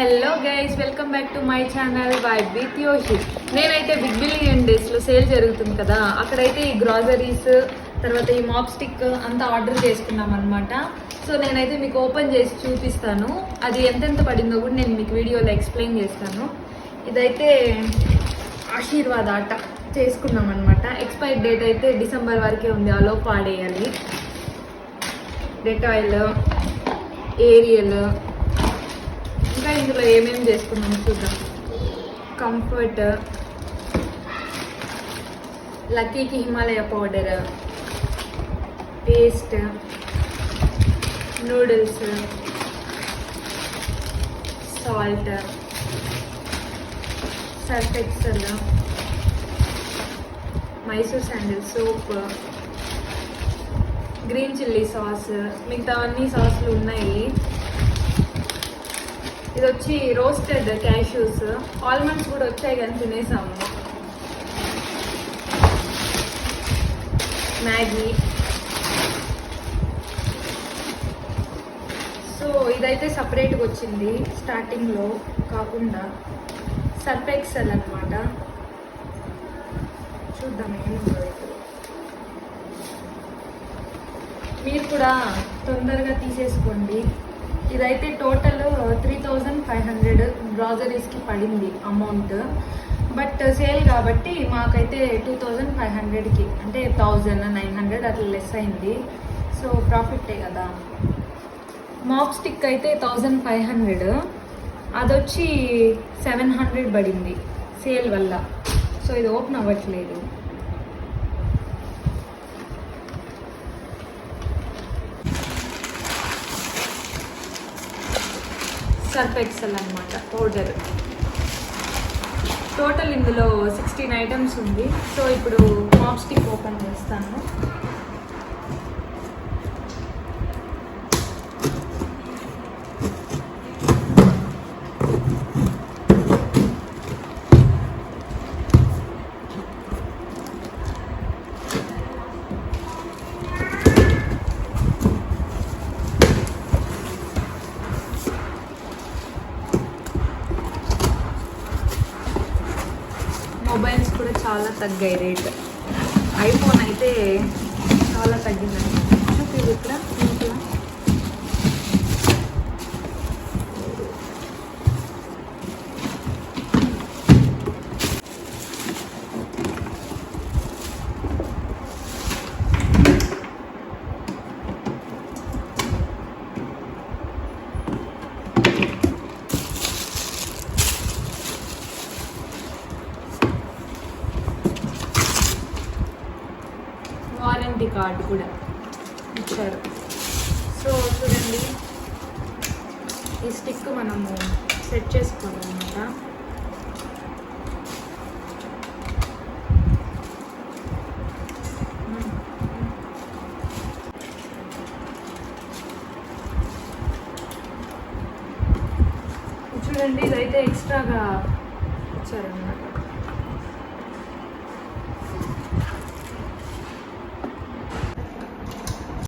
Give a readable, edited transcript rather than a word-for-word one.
Hello guys, welcome back to my channel vibe with యోషి. నేనైతే big billion డేస్లో sale జరుగుతుంది కదా, అక్కడైతే ఈ గ్రాసరీస్ తర్వాత ఈ మాప్ స్టిక్ అంతా ఆర్డర్ చేసుకున్నాం అనమాట. సో నేనైతే మీకు ఓపెన్ చేసి చూపిస్తాను, అది ఎంతెంత పడిందో కూడా నేను మీకు వీడియోలో ఎక్స్ప్లెయిన్ చేస్తాను. ఇదైతే ఆశీర్వాద్ ఆట చేసుకున్నాం అనమాట. ఎక్స్పైరీ డేట్ అయితే డిసెంబర్ వరకే ఉంది, ఆలోపు పాడేయాలి. డెటాయిల్, ఏరియల్, ఇంకా ఇందులో ఏమేమి చేసుకున్నాం చూద్దాం. కంఫర్ట్, లక్కీకి Himalaya powder, paste, noodles, salt, Surf Excel, Mysore sandal soap, green chilli sauce, మిగతా అన్ని సాసులు ఉన్నాయి. ఇది వచ్చి రోస్టెడ్ క్యాష్యూస్, ఆల్మండ్స్ కూడా వచ్చాయి కానీ తినేసాము. మ్యాగీ. సో ఇదైతే సపరేట్గా వచ్చింది స్టార్టింగ్లో కాకుండా. సర్ఫ్ ఎక్సెల్ అనమాట. చూద్దాం ఏముందో. మీరు కూడా తొందరగా తీసేసుకోండి. ఇదైతే టోటల్ 3500 గ్రాసరీస్కి పడింది అమౌంట్. బట్ సేల్ కాబట్టి మాకైతే 2500కి అంటే 1900 అట్లా లెస్ అయింది. సో ప్రాఫిటే కదా. మాప్ స్టిక్ అయితే 1500, అదొచ్చి 700 పడింది సేల్ వల్ల. సో ఇది ఓపెన్ అవ్వట్లేదు. సర్ఫ్ ఎక్సెల్ అనమాట పౌడర్. టోటల్ ఇందులో 16 ఐటమ్స్ ఉంది. సో ఇప్పుడు మాప్ స్టిక్ ఓపెన్ చేస్తాను. మొబైల్స్ కూడా చాలా తగ్గాయి రేట్. ఐఫోన్ అయితే చాలా తగ్గిందండి. చూపి ఇక్కడ ఇంట్లో వారంటీ కార్డు కూడా ఇచ్చారు. సో చూడండి, ఈ స్టిక్ మనము సెట్ చేసుకోవాలన్నమాట. చూడండి, ఇదైతే ఎక్స్ట్రాగా ఇచ్చారన్నమాట.